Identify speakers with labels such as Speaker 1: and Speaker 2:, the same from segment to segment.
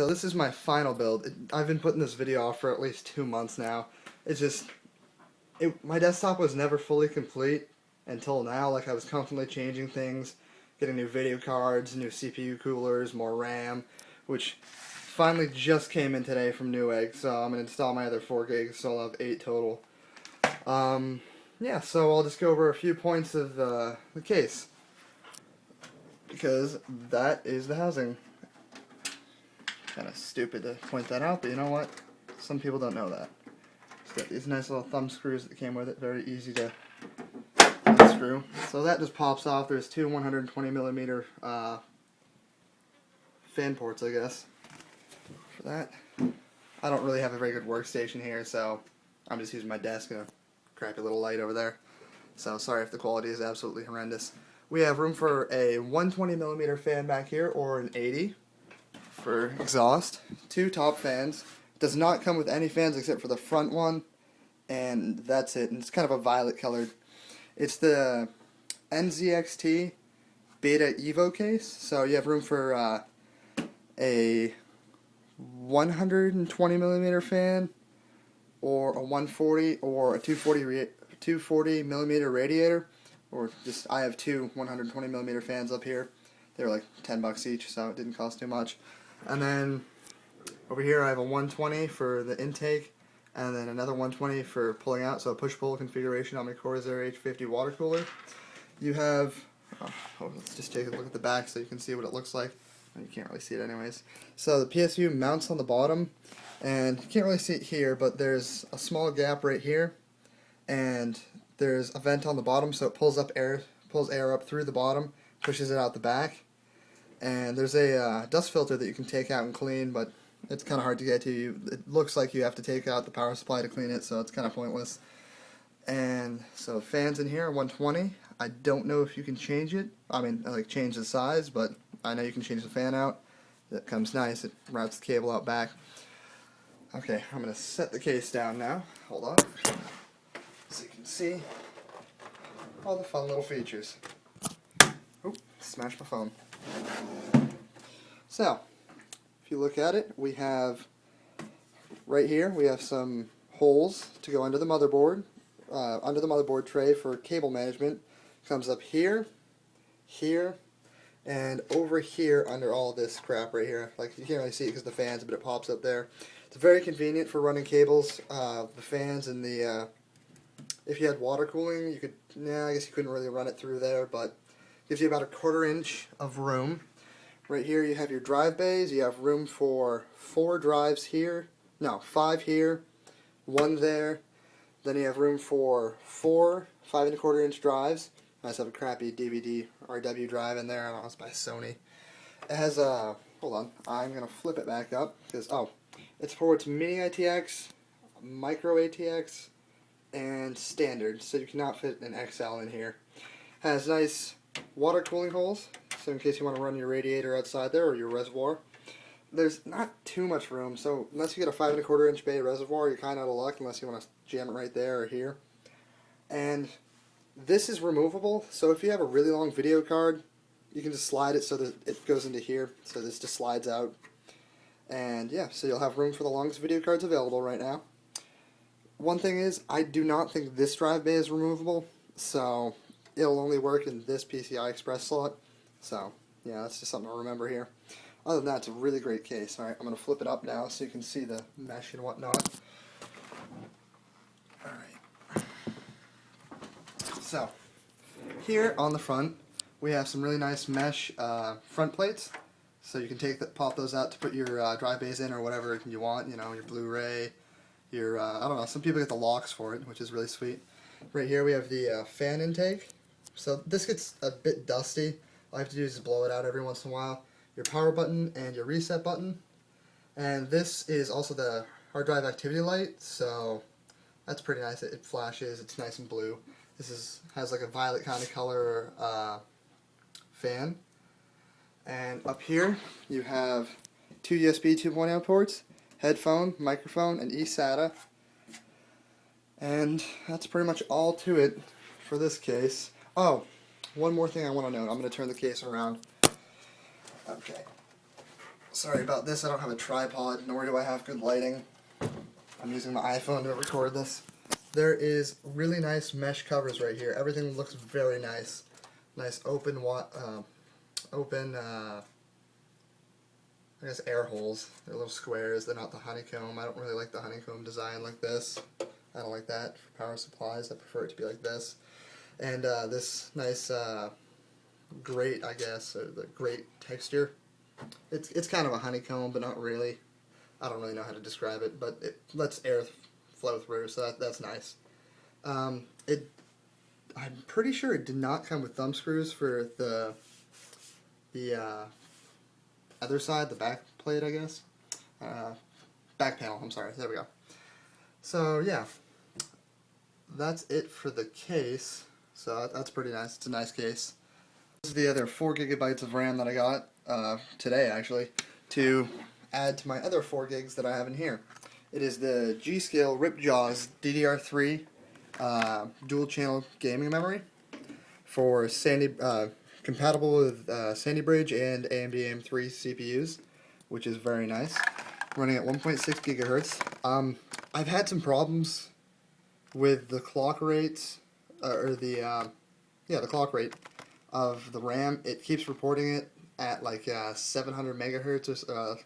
Speaker 1: So this is my final build. I've been putting this video off for at least 2 months now. It's just, my desktop was never fully complete until now. Like, I was constantly changing things, getting new video cards, new CPU coolers, more RAM, which finally just came in today from Newegg. So I'm going to install my other 4 gigs, so I'll have 8 total. Yeah, so I'll just go over a few points of the case, because that is the housing. Kind of stupid to point that out, but you know what? Some people don't know that. It's got these nice little thumb screws that came with it, very easy to unscrew. So that just pops off. There's two 120mm fan ports, I guess, for that. I don't really have a very good workstation here, so I'm just using my desk and a crappy little light over there. So sorry if the quality is absolutely horrendous. We have room for a 120mm fan back here, or an 80 for exhaust. 2 top fans. Does not come with any fans except for the front one, and that's it. And it's kind of a violet colored. It's the NZXT Beta Evo case, so you have room for a 120mm fan, or a 140, or a 240mm radiator, or just, I have 2 120mm fans up here. They were like $10 each, so it didn't cost too much. And then over here I have a 120 for the intake, and then another 120 for pulling out, so a push-pull configuration on my Corsair H50 water cooler. You have, let's just take a look at the back so you can see what it looks like. You can't really see it anyways. So the PSU mounts on the bottom, and you can't really see it here, but there's a small gap right here, and there's a vent on the bottom, so it pulls air up through the bottom, pushes it out the back. And there's a dust filter that you can take out and clean, but it's kind of hard to get to. It looks like you have to take out the power supply to clean it, so it's kind of pointless. And so fans in here are 120. I don't know if you can change it. I mean, like, change the size, but I know you can change the fan out. That comes nice. It routes the cable out back. Okay, I'm going to set the case down now. Hold on. So you can see all the fun little features. Oop, smashed my phone. So, if you look at it, we have, right here, we have some holes to go under the motherboard tray for cable management. Comes up here, here, and over here under all this crap right here. Like, you can't really see it because of the fans, but it pops up there. It's very convenient for running cables, the fans, and the, if you had water cooling, you could, I guess you couldn't really run it through there, but gives you about a 1/4 inch of room. Right here you have your drive bays. You have room for 4 drives here. No, 5 here, 1 there. Then you have room for 4 5¼ inch drives. I just have a crappy DVD RW drive in there. I don't know, it's by Sony. It has a, hold on, I'm going to flip it back up, because, it supports mini ITX, micro ATX, and standard, so you cannot fit an XL in here. Has nice water cooling holes, so in case you want to run your radiator outside there, or your reservoir. There's not too much room, so unless you get a 5¼ inch bay reservoir, you're kind of out of luck, unless you want to jam it right there or here. And this is removable, so if you have a really long video card, you can just slide it so that it goes into here, so this just slides out. And yeah, so you'll have room for the longest video cards available right now. One thing is, I do not think this drive bay is removable, so it'll only work in this PCI Express slot. So, yeah, that's just something to remember here. Other than that, it's a really great case. Alright, I'm going to flip it up now so you can see the mesh and whatnot. Alright. So, here on the front, we have some really nice mesh front plates. So you can pop those out to put your drive bays in, or whatever you want, you know, your Blu-ray, your, I don't know, some people get the locks for it, which is really sweet. Right here we have the fan intake. So this gets a bit dusty. All I have to do is blow it out every once in a while. Your power button and your reset button. And this is also the hard drive activity light, so that's pretty nice. It flashes, it's nice and blue. This has like a violet kind of color fan. And up here you have 2 USB 2.0 ports, headphone, microphone, and eSATA. And that's pretty much all to it for this case. Oh, one more thing I want to note. I'm going to turn the case around. Okay. Sorry about this, I don't have a tripod, nor do I have good lighting. I'm using my iPhone to record this. There is really nice mesh covers right here. Everything looks very nice. Nice open, I guess air holes. They're little squares, they're not the honeycomb. I don't really like the honeycomb design like this. I don't like that for power supplies. I prefer it to be like this. And this nice grate, I guess, or the grate texture. It's kind of a honeycomb, but not really. I don't really know how to describe it, but it lets air flow through, so that's nice. I'm pretty sure it did not come with thumb screws for the other side, the back plate, I guess. Back panel, I'm sorry, there we go. So yeah, that's it for the case. So that's pretty nice, it's a nice case. This is the other 4 gigabytes of RAM that I got today, actually, to add to my other 4 gigs that I have in here. It is the G.Skill Ripjaws DDR3 dual channel gaming memory for compatible with Sandy Bridge and AMD AM3 CPUs, which is very nice. Running at 1.6 gigahertz. I've had some problems with the clock rates, the clock rate of the RAM. It keeps reporting it at like 700 megahertz or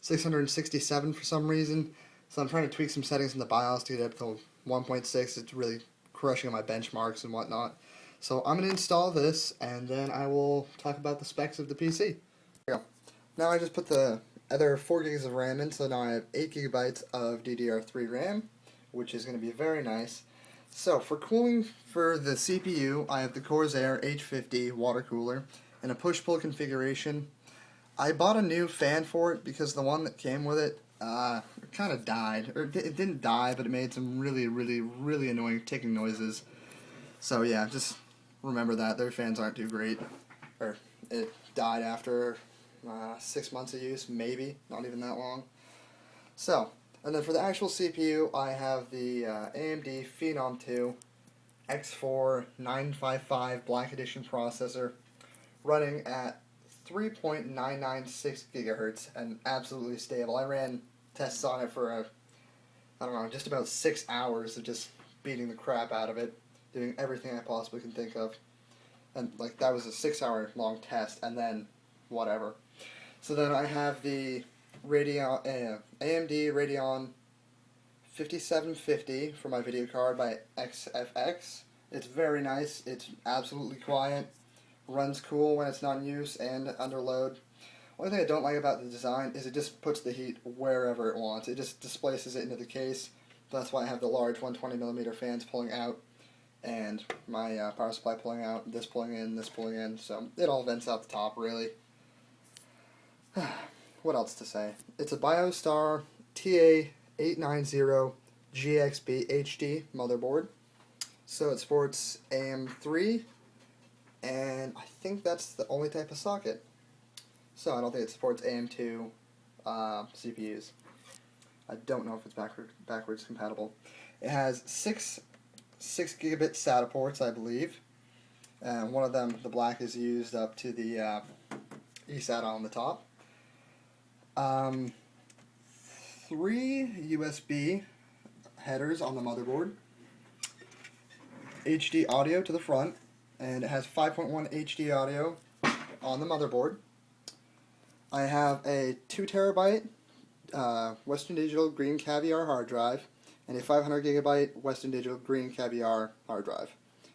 Speaker 1: 667 for some reason. So I'm trying to tweak some settings in the BIOS to get it up to 1.6. It's really crushing my benchmarks and whatnot. So I'm going to install this, and then I will talk about the specs of the PC. There we go. Now I just put the other 4 gigs of RAM in, so now I have 8 gigabytes of DDR3 RAM, which is going to be very nice. So for cooling for the CPU, I have the Corsair H50 water cooler in a push-pull configuration. I bought a new fan for it because the one that came with it kind of died. Or it didn't die, but it made some really, really, really annoying ticking noises. So yeah, just remember that. Their fans aren't too great. Or it died after 6 months of use, maybe. Not even that long. So, and then for the actual CPU, I have the AMD Phenom II X4 955 Black Edition processor running at 3.996 gigahertz and absolutely stable. I ran tests on it for I don't know, just about 6 hours of just beating the crap out of it, doing everything I possibly can think of. And like that was a 6-hour long test, and then whatever. So then I have the AMD Radeon 5750 for my video card by XFX. It's very nice. It's absolutely quiet. Runs cool when it's not in use and under load. One thing I don't like about the design is it just puts the heat wherever it wants. It just displaces it into the case. That's why I have the large 120mm fans pulling out, and my power supply pulling out, this pulling in, this pulling in. So it all vents out the top, really. What else to say? It's a BioStar TA890 GXB HD motherboard. So it sports AM3, and I think that's the only type of socket. So I don't think it supports AM2 CPUs. I don't know if it's backwards compatible. It has 6 gigabit SATA ports, I believe. And one of them, the black, is used up to the eSATA on the top. 3 USB headers on the motherboard. HD audio to the front, and it has 5.1 HD audio on the motherboard. I have a 2 terabyte Western Digital Green Caviar hard drive and a 500 gigabyte Western Digital Green Caviar hard drive.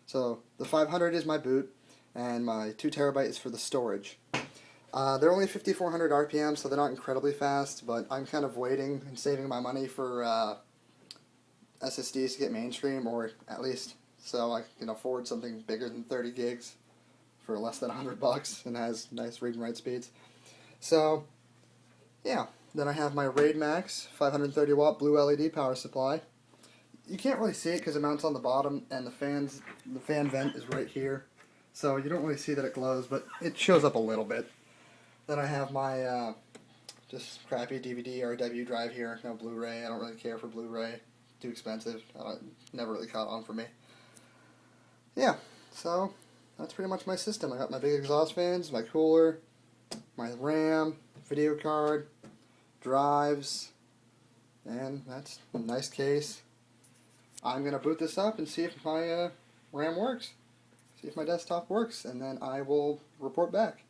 Speaker 1: So the 500 is my boot, and my 2 terabyte is for the storage. They're only 5,400 RPM, so they're not incredibly fast, but I'm kind of waiting and saving my money for SSDs to get mainstream, or at least so I can afford something bigger than 30 gigs for less than $100 and has nice read and write speeds. So, yeah. Then I have my RaidMax 530 watt blue LED power supply. You can't really see it because it mounts on the bottom, and the fan vent is right here. So you don't really see that it glows, but it shows up a little bit. Then I have my just crappy DVD RW drive here. No Blu-ray. I don't really care for Blu-ray. Too expensive. Never really caught on for me. Yeah, so that's pretty much my system. I got my big exhaust fans, my cooler, my RAM, video card, drives, and that's a nice case. I'm going to boot this up and see if my RAM works. See if my desktop works, and then I will report back.